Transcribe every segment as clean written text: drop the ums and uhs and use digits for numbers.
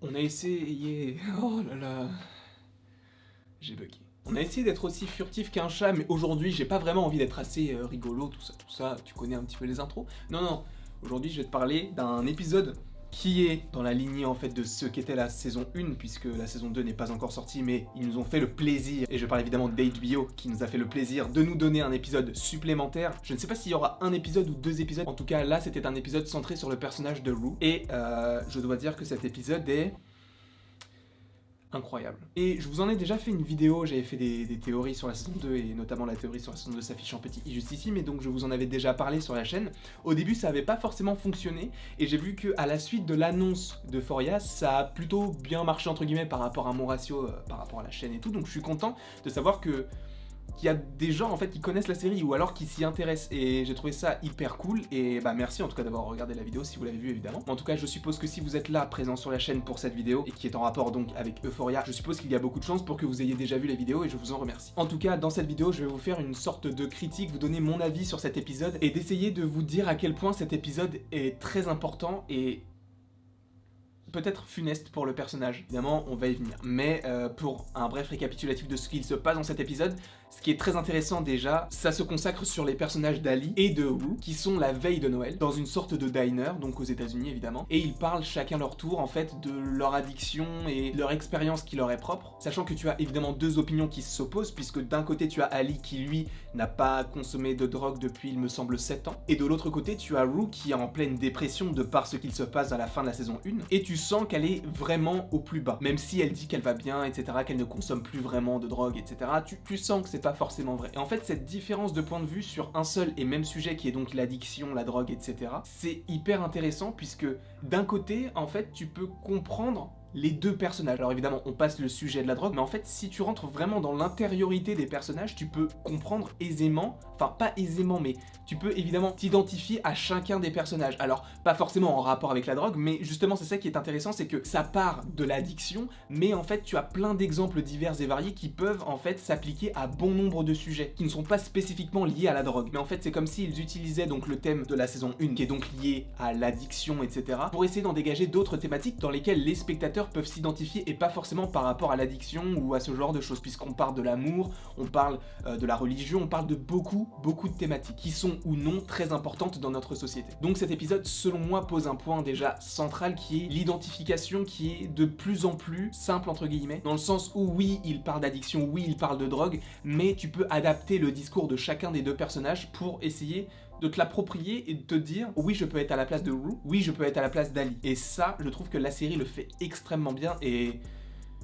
On a essayé... Oh là là... J'ai bugué. On a essayé d'être aussi furtif qu'un chat, mais aujourd'hui, j'ai pas vraiment envie d'être assez rigolo, tout ça, tu connais un petit peu les intros. Non, aujourd'hui, je vais te parler d'un épisode qui est dans la lignée en fait de ce qu'était la saison 1, puisque la saison 2 n'est pas encore sortie, mais ils nous ont fait le plaisir, et je parle évidemment d'HBO, qui nous a fait le plaisir de nous donner un épisode supplémentaire. Je ne sais pas s'il y aura un épisode ou 2 épisodes, en tout cas là c'était un épisode centré sur le personnage de Rue, et je dois dire que cet épisode est... incroyable. Et je vous en ai déjà fait une vidéo, j'avais fait des théories sur la saison 2, et notamment la théorie sur la saison 2 s'affiche en petit juste ici, mais donc je vous en avais déjà parlé sur la chaîne. Au début ça avait pas forcément fonctionné, et j'ai vu qu'à la suite de l'annonce de Euphoria, ça a plutôt bien marché entre guillemets par rapport à mon ratio, par rapport à la chaîne et tout, donc je suis content de savoir qu'il y a des gens en fait qui connaissent la série ou alors qui s'y intéressent, et j'ai trouvé ça hyper cool, et bah merci en tout cas d'avoir regardé la vidéo si vous l'avez vue évidemment. En tout cas je suppose que si vous êtes là présent sur la chaîne pour cette vidéo et qui est en rapport donc avec Euphoria, je suppose qu'il y a beaucoup de chances pour que vous ayez déjà vu la vidéo et je vous en remercie. En tout cas dans cette vidéo je vais vous faire une sorte de critique, vous donner mon avis sur cet épisode et d'essayer de vous dire à quel point cet épisode est très important et peut-être funeste pour le personnage. Évidemment, on va y venir. Mais pour un bref récapitulatif de ce qu'il se passe dans cet épisode, ce qui est très intéressant déjà, ça se consacre sur les personnages d'Ali et de Rue, qui sont la veille de Noël, dans une sorte de diner, donc aux États-Unis évidemment, et ils parlent chacun leur tour en fait de leur addiction et leur expérience qui leur est propre, sachant que tu as évidemment 2 opinions qui s'opposent, puisque d'un côté tu as Ali qui lui n'a pas consommé de drogue depuis il me semble 7 ans, et de l'autre côté tu as Rue qui est en pleine dépression de par ce qu'il se passe à la fin de la saison 1, et tu sens qu'elle est vraiment au plus bas, même si elle dit qu'elle va bien, etc., qu'elle ne consomme plus vraiment de drogue, etc., tu sens que c'est pas forcément vrai. Et en fait, cette différence de point de vue sur un seul et même sujet qui est donc l'addiction, la drogue, etc., c'est hyper intéressant puisque d'un côté, en fait, tu peux comprendre les 2 personnages. Alors évidemment, on passe le sujet de la drogue, mais en fait, si tu rentres vraiment dans l'intériorité des personnages, tu peux comprendre aisément, enfin pas aisément, mais tu peux évidemment t'identifier à chacun des personnages. Alors, pas forcément en rapport avec la drogue, mais justement, c'est ça qui est intéressant, c'est que ça part de l'addiction, mais en fait, tu as plein d'exemples divers et variés qui peuvent en fait s'appliquer à bon nombre de sujets, qui ne sont pas spécifiquement liés à la drogue. Mais en fait, c'est comme s'ils utilisaient donc le thème de la saison 1, qui est donc lié à l'addiction, etc., pour essayer d'en dégager d'autres thématiques dans lesquelles les spectateurs peuvent s'identifier et pas forcément par rapport à l'addiction ou à ce genre de choses, puisqu'on parle de l'amour, on parle de la religion, on parle de beaucoup de thématiques qui sont ou non très importantes dans notre société. Donc cet épisode, selon moi, pose un point déjà central qui est l'identification qui est de plus en plus simple entre guillemets, dans le sens où oui, il parle d'addiction, oui, il parle de drogue, mais tu peux adapter le discours de chacun des 2 personnages pour essayer de te l'approprier et de te dire oui je peux être à la place de Rue, oui je peux être à la place d'Ali. Et ça, je trouve que la série le fait extrêmement bien et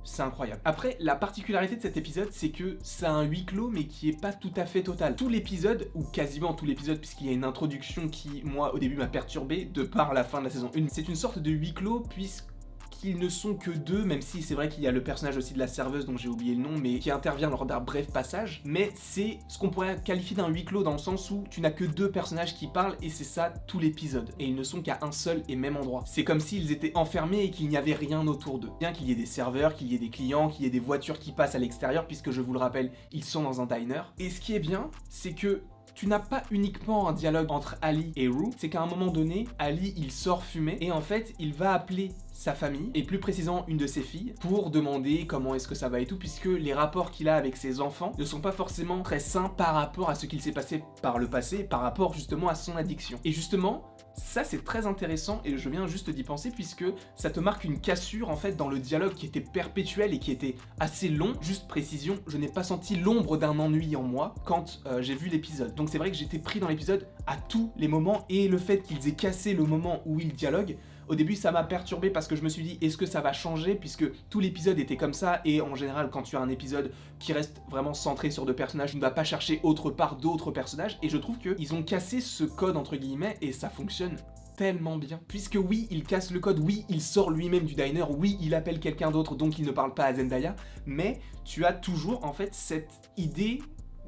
c'est incroyable. Après, la particularité de cet épisode, c'est que c'est un huis clos, mais qui est pas tout à fait total. Tout l'épisode, ou quasiment tout l'épisode, puisqu'il y a une introduction qui, moi, au début m'a perturbé, de par la fin de la saison 1, c'est une sorte de huis clos, puisqu'ils ne sont que 2, même si c'est vrai qu'il y a le personnage aussi de la serveuse dont j'ai oublié le nom, mais qui intervient lors d'un bref passage, mais c'est ce qu'on pourrait qualifier d'un huis clos dans le sens où tu n'as que 2 personnages qui parlent et c'est ça tout l'épisode, et ils ne sont qu'à un seul et même endroit. C'est comme s'ils étaient enfermés et qu'il n'y avait rien autour d'eux. Bien qu'il y ait des serveurs, qu'il y ait des clients, qu'il y ait des voitures qui passent à l'extérieur, puisque je vous le rappelle, ils sont dans un diner. Et ce qui est bien, c'est que tu n'as pas uniquement un dialogue entre Ali et Rue, c'est qu'à un moment donné, Ali il sort fumer et en fait il va appeler sa famille, et plus précisément une de ses filles, pour demander comment est-ce que ça va et tout, puisque les rapports qu'il a avec ses enfants ne sont pas forcément très sains par rapport à ce qu'il s'est passé par le passé, par rapport justement à son addiction. Et justement, ça c'est très intéressant et je viens juste d'y penser puisque ça te marque une cassure en fait dans le dialogue qui était perpétuel et qui était assez long. Juste précision, je n'ai pas senti l'ombre d'un ennui en moi quand j'ai vu l'épisode. Donc c'est vrai que j'étais pris dans l'épisode à tous les moments, et le fait qu'ils aient cassé le moment où ils dialoguent, au début ça m'a perturbé parce que je me suis dit est-ce que ça va changer, puisque tout l'épisode était comme ça, et en général quand tu as un épisode qui reste vraiment centré sur 2 personnages, tu ne vas pas chercher autre part d'autres personnages, et je trouve qu'ils ont cassé ce code entre guillemets et ça fonctionne tellement bien. Puisque oui, il casse le code, oui, il sort lui-même du diner, oui, il appelle quelqu'un d'autre donc il ne parle pas à Zendaya, mais tu as toujours en fait cette idée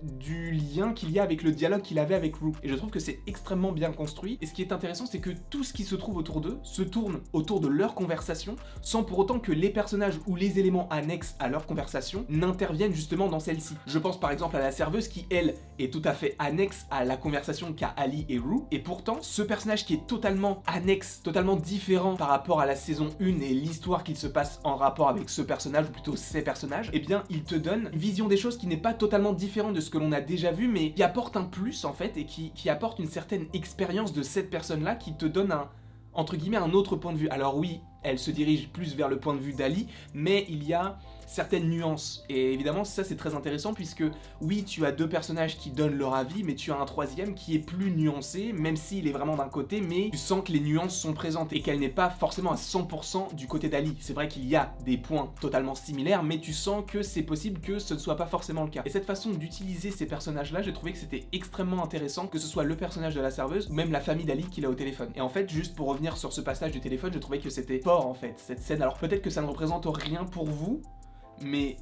du lien qu'il y a avec le dialogue qu'il avait avec Rue. Et je trouve que c'est extrêmement bien construit. Et ce qui est intéressant, c'est que tout ce qui se trouve autour d'eux se tourne autour de leur conversation, sans pour autant que les personnages ou les éléments annexes à leur conversation n'interviennent justement dans celle-ci. Je pense par exemple à la serveuse qui, elle, est tout à fait annexe à la conversation qu'a Ali et Rue. Et pourtant, ce personnage qui est totalement annexe, totalement différent par rapport à la saison 1 et l'histoire qu'il se passe en rapport avec ce personnage, ou plutôt ces personnages, eh bien, il te donne une vision des choses qui n'est pas totalement différente de ce que l'on a déjà vu, mais qui apporte un plus, en fait, et qui apporte une certaine expérience de cette personne-là, qui te donne entre guillemets, un autre point de vue. Alors oui, elle se dirige plus vers le point de vue d'Ali, mais il y a certaines nuances. Et évidemment, ça c'est très intéressant puisque oui, tu as deux personnages qui donnent leur avis, mais tu as un troisième qui est plus nuancé, même s'il est vraiment d'un côté, mais tu sens que les nuances sont présentes et qu'elle n'est pas forcément à 100% du côté d'Ali. C'est vrai qu'il y a des points totalement similaires, mais tu sens que c'est possible que ce ne soit pas forcément le cas. Et cette façon d'utiliser ces personnages-là, j'ai trouvé que c'était extrêmement intéressant, que ce soit le personnage de la serveuse ou même la famille d'Ali qu'il a au téléphone. Et en fait, juste pour revenir sur ce passage du téléphone, je trouvais que c'était fort en fait, cette scène. Alors peut-être que ça ne représente rien pour vous, mais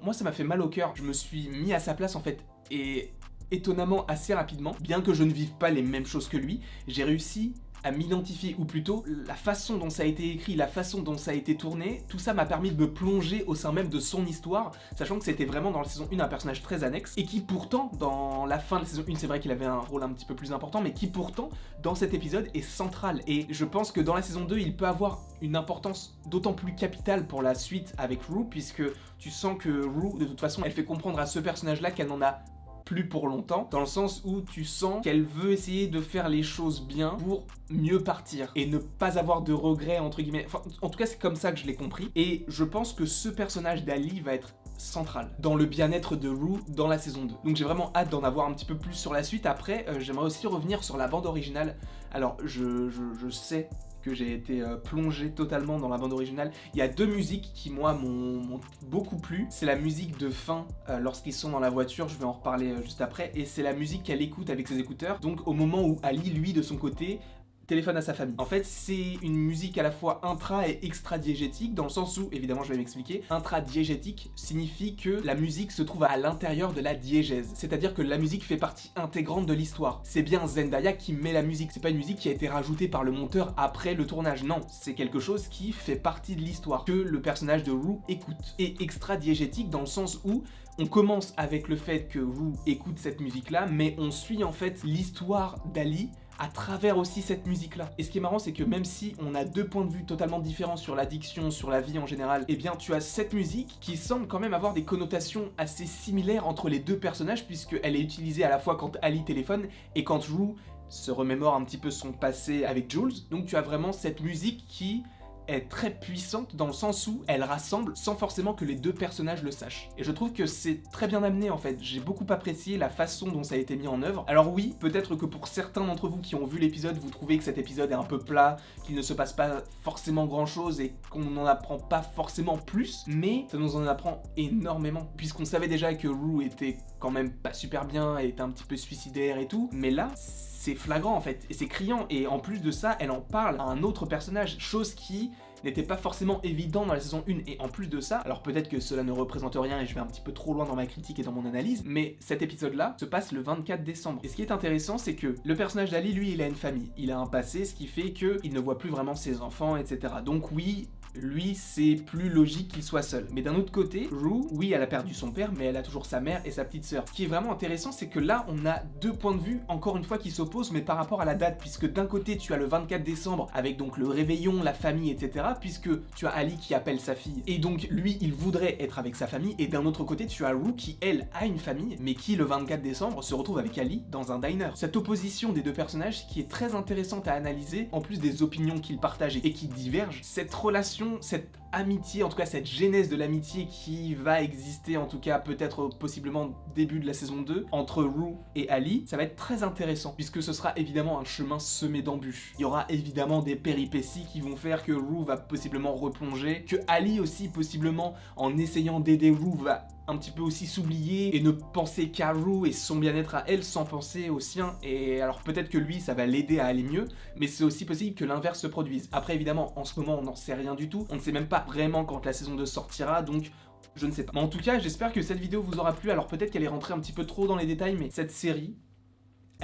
moi ça m'a fait mal au cœur. Je me suis mis à sa place en fait, et étonnamment assez rapidement, bien que je ne vive pas les mêmes choses que lui, j'ai réussi à m'identifier, ou plutôt la façon dont ça a été écrit, la façon dont ça a été tourné, tout ça m'a permis de me plonger au sein même de son histoire, sachant que c'était vraiment dans la saison 1 un personnage très annexe, et qui pourtant, dans la fin de la saison 1, c'est vrai qu'il avait un rôle un petit peu plus important, mais qui pourtant, dans cet épisode, est central. Et je pense que dans la saison 2, il peut avoir une importance d'autant plus capitale pour la suite avec Rue, puisque tu sens que Rue, de toute façon, elle fait comprendre à ce personnage-là qu'elle n'en a plus pour longtemps, dans le sens où tu sens qu'elle veut essayer de faire les choses bien pour mieux partir et ne pas avoir de regrets entre guillemets. Enfin, en tout cas, c'est comme ça que je l'ai compris. Et je pense que ce personnage d'Ali va être central dans le bien-être de Rue dans la saison 2. Donc j'ai vraiment hâte d'en avoir un petit peu plus sur la suite. Après, j'aimerais aussi revenir sur la bande originale. Alors, je sais que j'ai été plongé totalement dans la bande originale. Il y a deux musiques qui, moi, m'ont beaucoup plu. C'est la musique de fin lorsqu'ils sont dans la voiture, je vais en reparler juste après, et c'est la musique qu'elle écoute avec ses écouteurs, donc au moment où Ali, lui, de son côté, téléphone à sa famille. En fait, c'est une musique à la fois intra et extra-diégétique, dans le sens où, évidemment, je vais m'expliquer, intra-diégétique signifie que la musique se trouve à l'intérieur de la diégèse, c'est-à-dire que la musique fait partie intégrante de l'histoire. C'est bien Zendaya qui met la musique, c'est pas une musique qui a été rajoutée par le monteur après le tournage, non, c'est quelque chose qui fait partie de l'histoire, que le personnage de Rue écoute. Et extra-diégétique dans le sens où on commence avec le fait que Rue écoute cette musique-là, mais on suit en fait l'histoire d'Ali à travers aussi cette musique-là. Et ce qui est marrant, c'est que même si on a deux points de vue totalement différents sur l'addiction, sur la vie en général, eh bien tu as cette musique qui semble quand même avoir des connotations assez similaires entre les deux personnages, puisqu'elle est utilisée à la fois quand Ali téléphone et quand Rue se remémore un petit peu son passé avec Jules. Donc tu as vraiment cette musique qui est très puissante dans le sens où elle rassemble sans forcément que les deux personnages le sachent. Et je trouve que c'est très bien amené en fait. J'ai beaucoup apprécié la façon dont ça a été mis en œuvre. Alors oui, peut-être que pour certains d'entre vous qui ont vu l'épisode, vous trouvez que cet épisode est un peu plat, qu'il ne se passe pas forcément grand chose et qu'on n'en apprend pas forcément plus, mais ça nous en apprend énormément. Puisqu'on savait déjà que Rue était quand même pas super bien, elle était un petit peu suicidaire et tout, mais là, c'est flagrant en fait, et c'est criant, et en plus de ça, elle en parle à un autre personnage, chose qui n'était pas forcément évident dans la saison 1, et en plus de ça, alors peut-être que cela ne représente rien et je vais un petit peu trop loin dans ma critique et dans mon analyse, mais cet épisode-là se passe le 24 décembre. Et ce qui est intéressant, c'est que le personnage d'Ali, lui, il a une famille, il a un passé, ce qui fait qu'il ne voit plus vraiment ses enfants, etc. Donc oui, lui, c'est plus logique qu'il soit seul. Mais d'un autre côté, Rue, oui, elle a perdu son père, mais elle a toujours sa mère et sa petite sœur. Ce qui est vraiment intéressant, c'est que là, on a deux points de vue, encore une fois, qui s'opposent, mais par rapport à la date, puisque d'un côté, tu as le 24 décembre, avec donc le réveillon, la famille, etc., puisque tu as Ali qui appelle sa fille, et donc lui, il voudrait être avec sa famille, et d'un autre côté, tu as Rue qui, elle, a une famille, mais qui, le 24 décembre, se retrouve avec Ali dans un diner. Cette opposition des deux personnages, qui est très intéressante à analyser, en plus des opinions qu'ils partagent et qui divergent, cette relation, cette amitié, en tout cas cette genèse de l'amitié qui va exister, en tout cas peut-être possiblement début de la saison 2, entre Rue et Ali, ça va être très intéressant, puisque ce sera évidemment un chemin semé d'embûches. Il y aura évidemment des péripéties qui vont faire que Rue va possiblement replonger, que Ali aussi possiblement, en essayant d'aider Rue, va un petit peu aussi s'oublier et ne penser qu'à Rue et son bien-être à elle sans penser au sien. Et alors peut-être que lui, ça va l'aider à aller mieux, mais c'est aussi possible que l'inverse se produise. Après évidemment, en ce moment, on n'en sait rien du tout, on ne sait même pas vraiment quand la saison 2 sortira, donc Je ne sais pas. Mais en tout cas, j'espère que cette vidéo vous aura plu. Alors peut-être qu'elle est rentrée un petit peu trop dans les détails, mais cette série,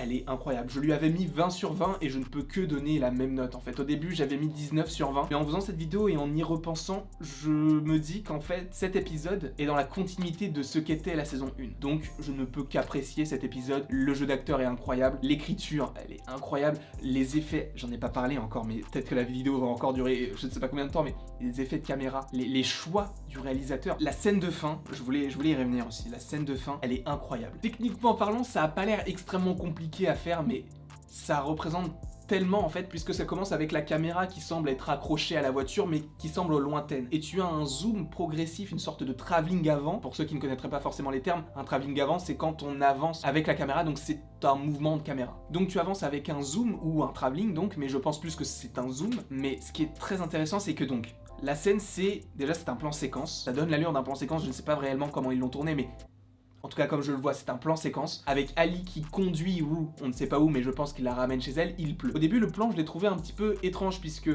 elle est incroyable. Je lui avais mis 20 sur 20 et je ne peux que donner la même note en fait. Au début, j'avais mis 19 sur 20. Mais en faisant cette vidéo et en y repensant, je me dis qu'en fait, cet épisode est dans la continuité de ce qu'était la saison 1. Donc, je ne peux qu'apprécier cet épisode. Le jeu d'acteur est incroyable. L'écriture, elle est incroyable. Les effets, j'en ai pas parlé encore, mais peut-être que la vidéo va encore durer je ne sais pas combien de temps, mais les effets de caméra, les choix du réalisateur. La scène de fin, je voulais y revenir aussi. La scène de fin, elle est incroyable. Techniquement parlant, ça a pas l'air extrêmement compliqué à faire, mais ça représente tellement en fait, puisque ça commence avec la caméra qui semble être accrochée à la voiture mais qui semble lointaine, et tu as un zoom progressif, une sorte de travelling avant. Pour ceux qui ne connaîtraient pas forcément les termes, un travelling avant c'est quand on avance avec la caméra, donc c'est un mouvement de caméra. Donc tu avances avec un zoom ou un travelling donc, mais je pense plus que c'est un zoom. Mais ce qui est très intéressant, c'est que donc la scène, c'est un plan séquence, ça donne l'allure d'un plan séquence. Je ne sais pas réellement comment ils l'ont tourné, mais en tout cas, comme je le vois, c'est un plan séquence avec Ali qui conduit Rue, on ne sait pas où, mais je pense qu'il la ramène chez elle, il pleut. Au début, le plan, je l'ai trouvé un petit peu étrange puisque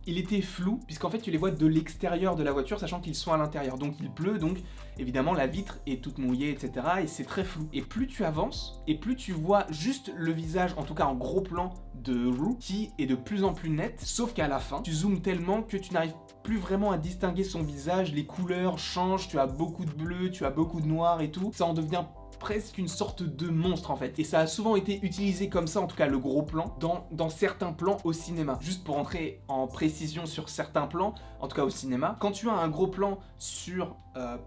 il était flou, puisqu'en fait tu les vois de l'extérieur de la voiture, sachant qu'ils sont à l'intérieur. Donc il pleut, donc évidemment la vitre est toute mouillée, etc. Et c'est très flou. Et plus tu avances, et plus tu vois juste le visage, en tout cas en gros plan de Rue, qui est de plus en plus net, sauf qu'à la fin, tu zoomes tellement que tu n'arrives plus vraiment à distinguer son visage, les couleurs changent, tu as beaucoup de bleu, tu as beaucoup de noir et tout. Ça en devient presque une sorte de monstre en fait. Et ça a souvent été utilisé comme ça, en tout cas le gros plan, dans certains plans au cinéma. Juste pour entrer en précision sur certains plans, en tout cas au cinéma, quand tu as un gros plan sur,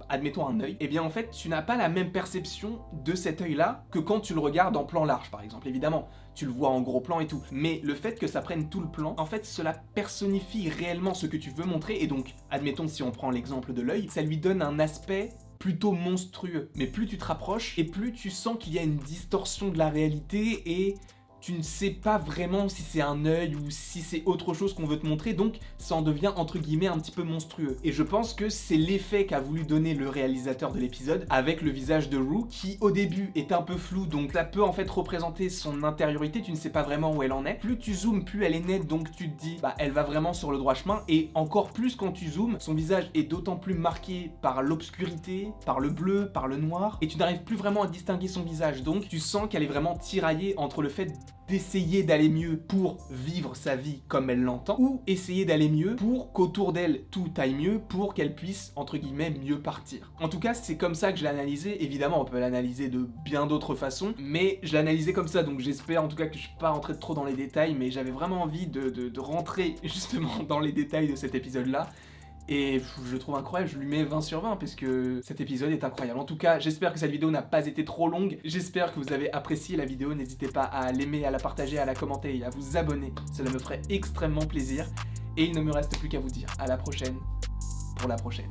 admettons un œil, et bien en fait tu n'as pas la même perception de cet œil là que quand tu le regardes en plan large par exemple. Évidemment, tu le vois en gros plan et tout, mais le fait que ça prenne tout le plan, en fait cela personnifie réellement ce que tu veux montrer, et donc, admettons si on prend l'exemple de l'œil, ça lui donne un aspect plutôt monstrueux. Mais plus tu te rapproches, et plus tu sens qu'il y a une distorsion de la réalité, et tu ne sais pas vraiment si c'est un œil ou si c'est autre chose qu'on veut te montrer, donc ça en devient entre guillemets un petit peu monstrueux. Et je pense que c'est l'effet qu'a voulu donner le réalisateur de l'épisode avec le visage de Rue, qui au début est un peu flou, donc ça peut en fait représenter son intériorité, tu ne sais pas vraiment où elle en est. Plus tu zoomes, plus elle est nette, donc tu te dis bah elle va vraiment sur le droit chemin, et encore plus quand tu zoomes, son visage est d'autant plus marqué par l'obscurité, par le bleu, par le noir, et tu n'arrives plus vraiment à distinguer son visage, donc tu sens qu'elle est vraiment tiraillée entre le fait d'essayer d'aller mieux pour vivre sa vie comme elle l'entend, ou essayer d'aller mieux pour qu'autour d'elle tout aille mieux, pour qu'elle puisse entre guillemets mieux partir. En tout cas, c'est comme ça que je l'ai analysé. Évidemment, on peut l'analyser de bien d'autres façons, mais je l'ai analysé comme ça, donc j'espère en tout cas que je suis pas rentré trop dans les détails, mais j'avais vraiment envie de rentrer justement dans les détails de cet épisode-là. Et je le trouve incroyable, je lui mets 20 sur 20 parce que cet épisode est incroyable. En tout cas, j'espère que cette vidéo n'a pas été trop longue. J'espère que vous avez apprécié la vidéo. N'hésitez pas à l'aimer, à la partager, à la commenter et à vous abonner. Cela me ferait extrêmement plaisir. Et il ne me reste plus qu'à vous dire à la prochaine pour la prochaine.